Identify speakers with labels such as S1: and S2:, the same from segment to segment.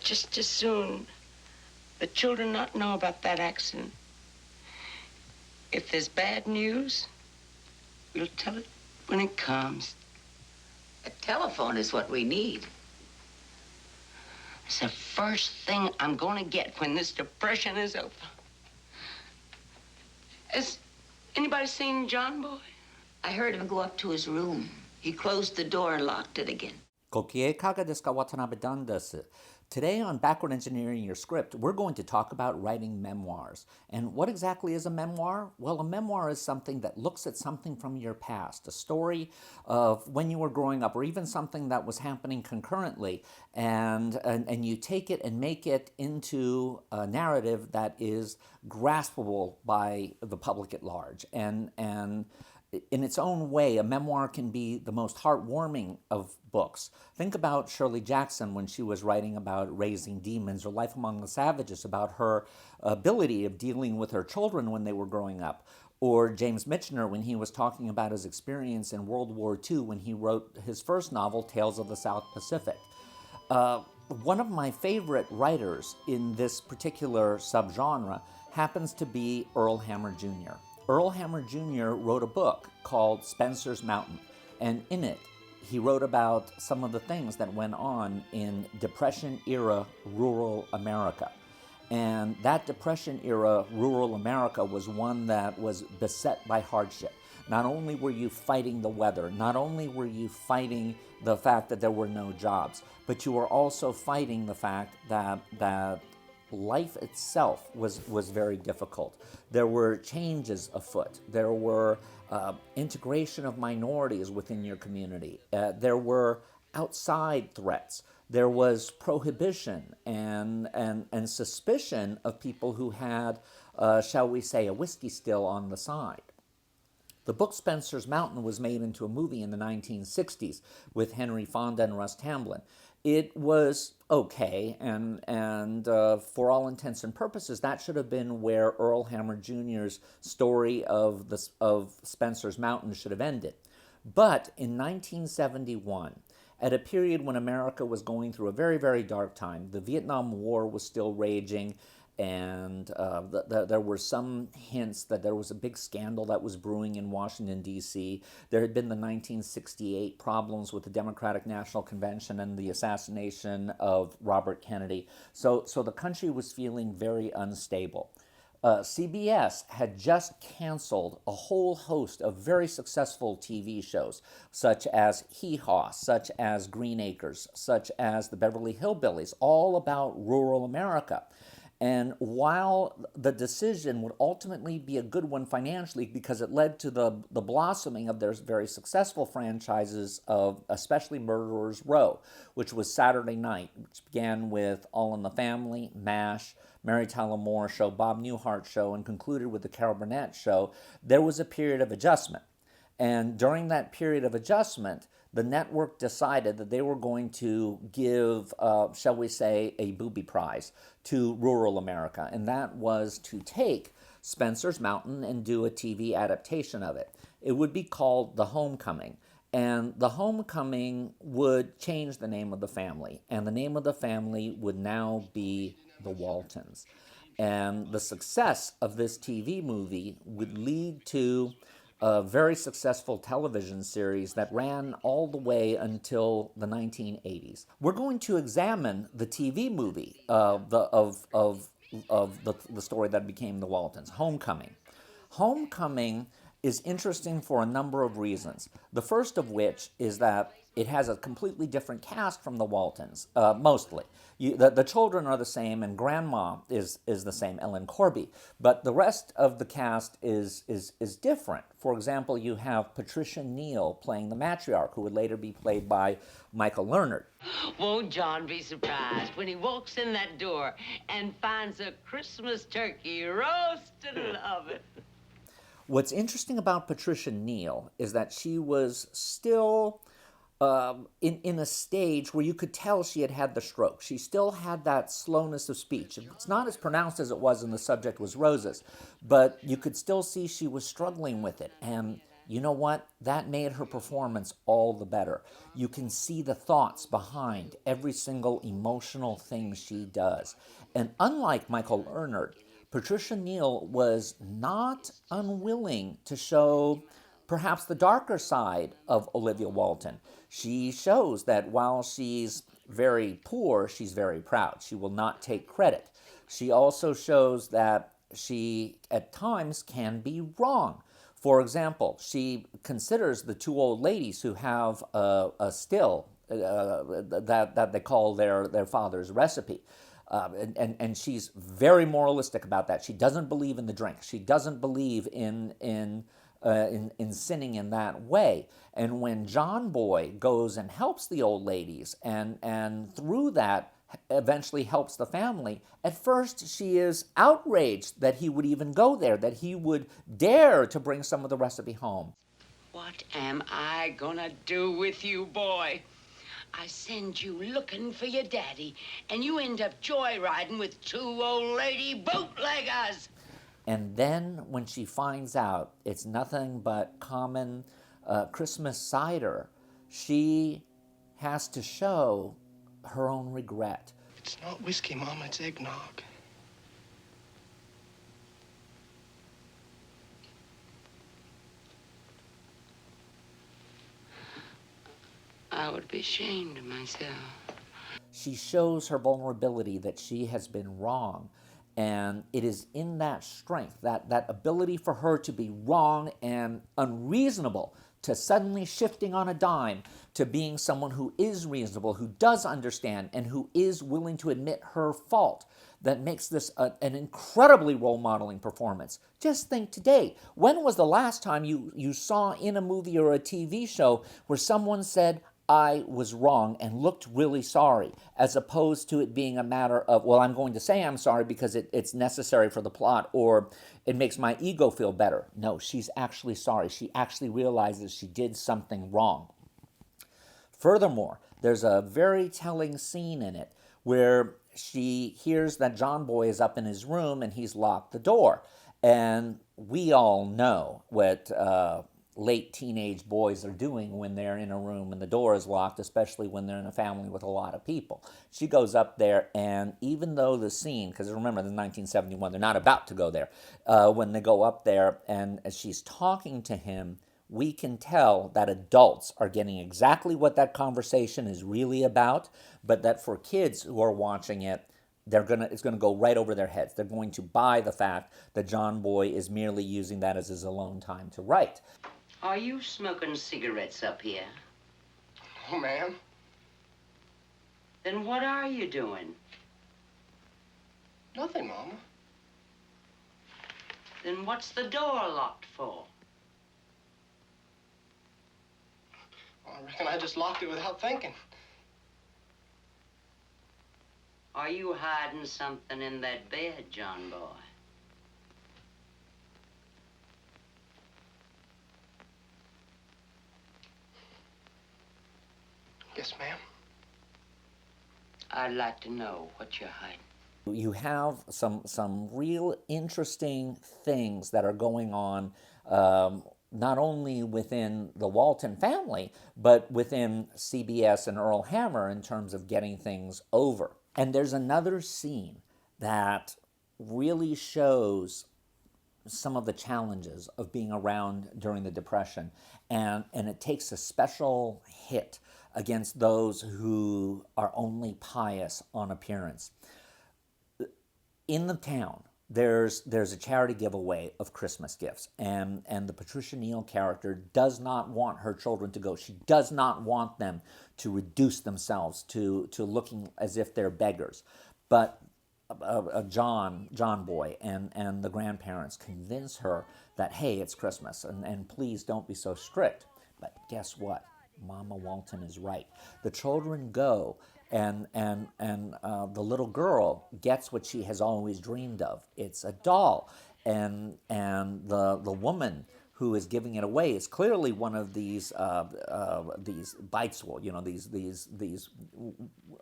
S1: just as soon the children not know about that accident. If there's bad news, we'll tell it when it comes.
S2: A telephone is what we need.
S1: It's the first thing I'm going to get when this depression is over. Has anybody seen John Boy?
S2: I heard him go up to his room. He closed the door and locked it again.
S3: ご機嫌いかがですか、渡辺Danです。Today on Backward Engineering Your Script, we're going to talk about writing memoirs. And what exactly is a memoir? Well, a memoir is something that looks at something from your past, a story of when you were growing up, or even something that was happening concurrently, and you take it and make it into a narrative that is graspable by the public at large. And in its own way, a memoir can be the most heartwarming of books. Think about Shirley Jackson when she was writing about raising demons, or Life Among the Savages, about her ability of dealing with her children when they were growing up. Or James Michener when he was talking about his experience in World War II when he wrote his first novel, Tales of the South Pacific. One of my favorite writers in this particular subgenre happens to be Earl Hammer Jr. Earl Hammer Jr. wrote a book called Spencer's Mountain, and in it, he wrote about some of the things that went on in Depression-era rural America. And that Depression-era rural America was one that was beset by hardship. Not only were you fighting the weather, not only were you fighting the fact that there were no jobs, but you were also fighting the fact that life itself was very difficult. There were changes afoot. There were integration of minorities within your community. There were outside threats. There was prohibition and suspicion of people who had, shall we say, a whiskey still on the side. The book Spencer's Mountain was made into a movie in the 1960s with Henry Fonda and Russ Tamblyn. It was okay, and for all intents and purposes, that should have been where Earl Hammer Jr.'s story of Spencer's Mountain should have ended. But in 1971, at a period when America was going through a very, very dark time, the Vietnam War was still raging, and there were some hints that there was a big scandal that was brewing in Washington, D.C. There had been the 1968 problems with the Democratic National Convention and the assassination of Robert Kennedy. So the country was feeling very unstable. CBS had just canceled a whole host of very successful TV shows, such as Hee Haw, such as Green Acres, such as The Beverly Hillbillies, all about rural America. And while the decision would ultimately be a good one financially because it led to the blossoming of their very successful franchises of especially Murderers Row, which was Saturday night, which began with All in the Family, MASH, Mary Tyler Moore Show, Bob Newhart Show, and concluded with the Carol Burnett Show, there was a period of adjustment. And during that period of adjustment, the network decided that they were going to give, shall we say, a booby prize to rural America, and that was to take Spencer's Mountain and do a TV adaptation of it. It would be called The Homecoming, and The Homecoming would change the name of the family, and the name of the family would now be the Waltons. And the success of this TV movie would lead to a very successful television series that ran all the way until the 1980s. We're going to examine the TV movie of the story that became the Waltons, Homecoming. Homecoming is interesting for a number of reasons. The first of which is that it has a completely different cast from the Waltons, mostly. The children are the same, and Grandma is the same, Ellen Corby. But the rest of the cast is different. For example, you have Patricia Neal playing the matriarch, who would later be played by Michael Lerner.
S1: Won't John be surprised when he walks in that door and finds a Christmas turkey roasted in the oven?
S3: What's interesting about Patricia Neal is that she was still in a stage where you could tell she had the stroke. She still had that slowness of speech. It's not as pronounced as it was when The Subject Was Roses, but you could still see she was struggling with it. And You know what? That made her performance all the better. You can see the thoughts behind every single emotional thing she does. And unlike Michael Ernert, Patricia Neal was not unwilling to show perhaps the darker side of Olivia Walton. She shows that while she's very poor, she's very proud. She will not take credit. She also shows that she, at times, can be wrong. For example, she considers the two old ladies who have a still that they call their father's recipe. And she's very moralistic about that. She doesn't believe in the drink. She doesn't believe in sinning in that way. And when John Boy goes and helps the old ladies and through that eventually helps the family, at first she is outraged that he would even go there, that he would dare to bring some of the recipe home.
S1: What am I gonna do with you, boy? I send you looking for your daddy, and you end up joyriding with two old lady bootleggers.
S3: And then when she finds out it's nothing but common Christmas cider, she has to show her own regret.
S4: It's not whiskey, Mama, it's eggnog.
S1: I would be ashamed of myself.
S3: She shows her vulnerability that she has been wrong. And it is in that strength, that ability for her to be wrong and unreasonable, to suddenly shifting on a dime to being someone who is reasonable, who does understand, and who is willing to admit her fault, that makes this an incredibly role modeling performance. Just think today, when was the last time you saw in a movie or a TV show where someone said, I was wrong and looked really sorry, as opposed to it being a matter of, well, I'm going to say I'm sorry because it's necessary for the plot, or it makes my ego feel better. No, she's actually sorry. She actually realizes she did something wrong. Furthermore, there's a very telling scene in it where she hears that John Boy is up in his room and he's locked the door. And we all know what late teenage boys are doing when they're in a room and the door is locked, especially when they're in a family with a lot of people. She goes up there, and even though the scene, because remember, this is 1971, they're not about to go there, when they go up there and as she's talking to him, we can tell that adults are getting exactly what that conversation is really about, but that for kids who are watching it, it's going to go right over their heads. They're going to buy the fact that John Boy is merely using that as his alone time to write.
S1: Are you smoking cigarettes up here?
S4: Oh, ma'am.
S1: Then what are you doing?
S4: Nothing, Mama.
S1: Then what's the door locked for?
S4: Well, I reckon I just locked it without thinking.
S1: Are you hiding something in that bed, John Boy?
S4: Yes, ma'am.
S1: I'd like to know what you're hiding.
S3: You have some real interesting things that are going on, not only within the Walton family, but within CBS and Earl Hammer in terms of getting things over. And there's another scene that really shows some of the challenges of being around during the Depression, and it takes a special hit against those who are only pious on appearance. In the town, there's a charity giveaway of Christmas gifts, and the Patricia Neal character does not want her children to go. She does not want them to reduce themselves to looking as if they're beggars. But John Boy and the grandparents convince her that, hey, it's Christmas, and please don't be so strict. But guess what? Mama Walton is right. The children go, and the little girl gets what she has always dreamed of. It's a doll, and the woman who is giving it away is clearly one of these Beitzel, these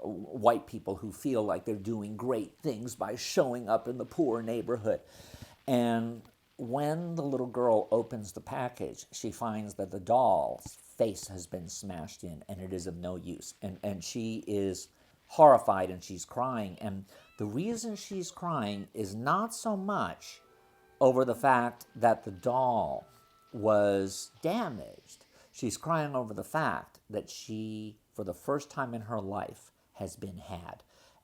S3: white people who feel like they're doing great things by showing up in the poor neighborhood. And when the little girl opens the package, she finds that the doll's face has been smashed in and it is of no use. And she is horrified and she's crying. And the reason she's crying is not so much over the fact that the doll was damaged. She's crying over the fact that she, for the first time in her life, has been had.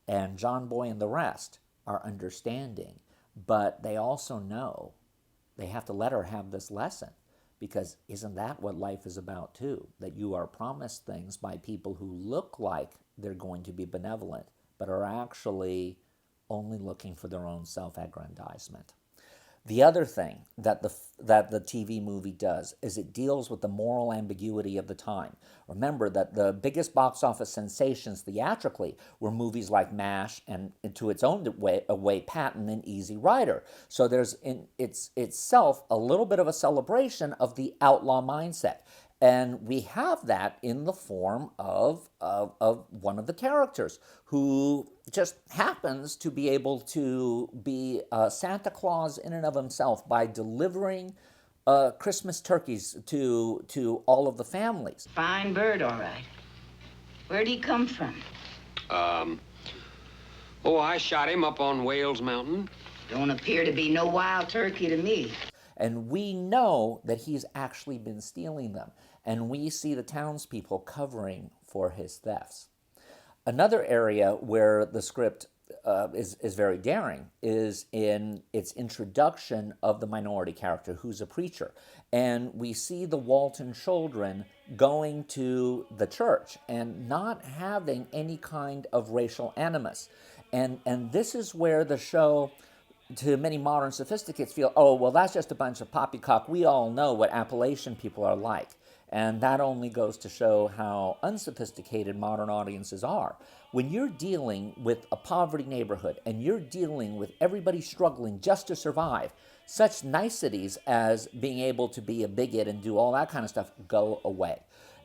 S3: And John Boy and the rest are understanding, but they also know they have to let her have this lesson, because isn't that what life is about too? That you are promised things by people who look like they're going to be benevolent, but are actually only looking for their own self-aggrandizement. The other thing that the TV movie does is it deals with the moral ambiguity of the time. Remember that the biggest box office sensations theatrically were movies like MASH and to its own way Patton and Easy Rider. So there's in itself a little bit of a celebration of the outlaw mindset. And we have that in the form of one of the characters who just happens to be able to be Santa Claus in and of himself by delivering Christmas turkeys to all of the families.
S2: Fine bird, all right. Where'd he come from?
S5: I shot him up on Wales Mountain.
S2: Don't appear to be no wild turkey to me.
S3: And we know that he's actually been stealing them. And we see the townspeople covering for his thefts. Another area where the script is very daring is in its introduction of the minority character who's a preacher. And we see the Walton children going to the church and not having any kind of racial animus. And this is where the show, to many modern sophisticates, feel, oh, well, that's just a bunch of poppycock. We all know what Appalachian people are like. And that only goes to show how unsophisticated modern audiences are. When you're dealing with a poverty neighborhood and you're dealing with everybody struggling just to survive, such niceties as being able to be a bigot and do all that kind of stuff go away.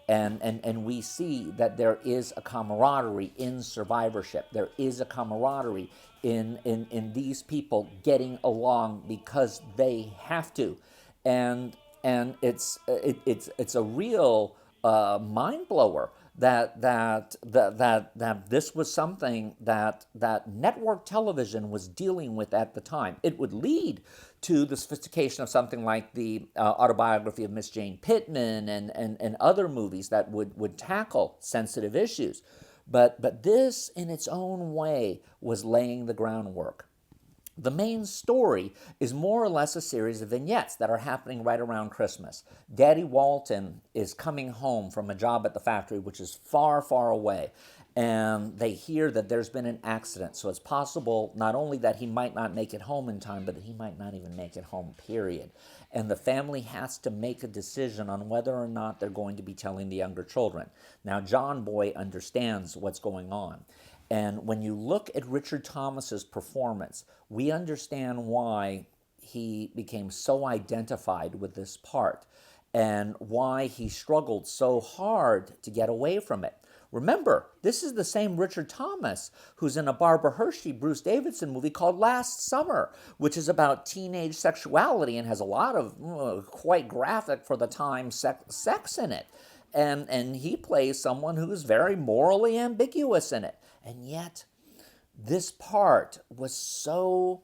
S3: And we see that there is a camaraderie in survivorship. There is a camaraderie in these people getting along because they have to. And it's a real mind blower that this was something that network television was dealing with at the time. It would lead to the sophistication of something like the autobiography of Miss Jane Pittman and other movies that would tackle sensitive issues. But this, in its own way, was laying the groundwork. The main story is more or less a series of vignettes that are happening right around Christmas. Daddy Walton is coming home from a job at the factory, which is far, far away, and they hear that there's been an accident. So it's possible not only that he might not make it home in time, but that he might not even make it home, period. And the family has to make a decision on whether or not they're going to be telling the younger children. Now, John Boy understands what's going on. And when you look at Richard Thomas's performance, we understand why he became so identified with this part and why he struggled so hard to get away from it. Remember, this is the same Richard Thomas who's in a Barbara Hershey, Bruce Davidson movie called Last Summer, which is about teenage sexuality and has a lot of quite graphic for the time sex in it. And he plays someone who's very morally ambiguous in it. And yet, this part was so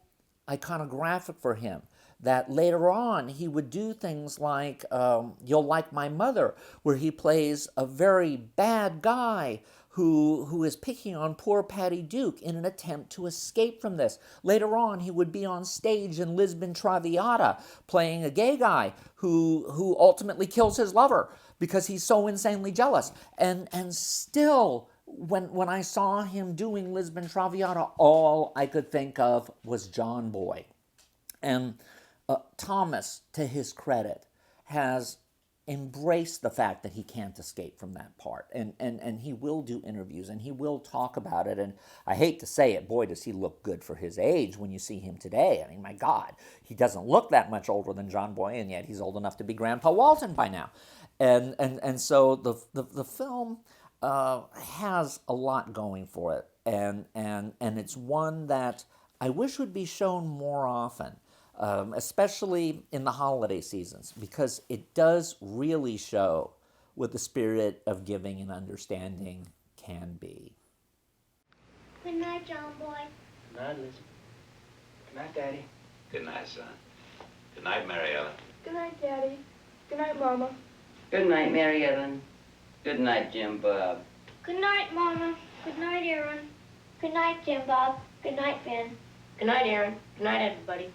S3: iconographic for him that later on he would do things like You'll Like My Mother, where he plays a very bad guy who is picking on poor Patty Duke in an attempt to escape from this. Later on, he would be on stage in Lisbon Traviata playing a gay guy who ultimately kills his lover because he's so insanely jealous. And still, when I saw him doing Lisbon Traviata, all I could think of was John Boy. And Thomas, to his credit, has embraced the fact that he can't escape from that part. And he will do interviews and he will talk about it. And I hate to say it, boy, does he look good for his age when you see him today. I mean, my God, he doesn't look that much older than John Boy, and yet he's old enough to be Grandpa Walton by now. And so the film has a lot going for it, and it's one that I wish would be shown more often. especially in the holiday seasons, because it does really show what the spirit of giving and understanding can be.
S6: Good night, John Boy.
S4: Good night, Liz. Good night, Daddy.
S7: Good night, son. Good night, Mary Ellen.
S6: Good night, Daddy. Good night, Mama.
S1: Good night, Mary Ellen. Good night, Jim Bob.
S6: Good night, Mama. Good night, Aaron. Good night, Jim Bob. Good night, Ben. Good night, Aaron. Good night, everybody.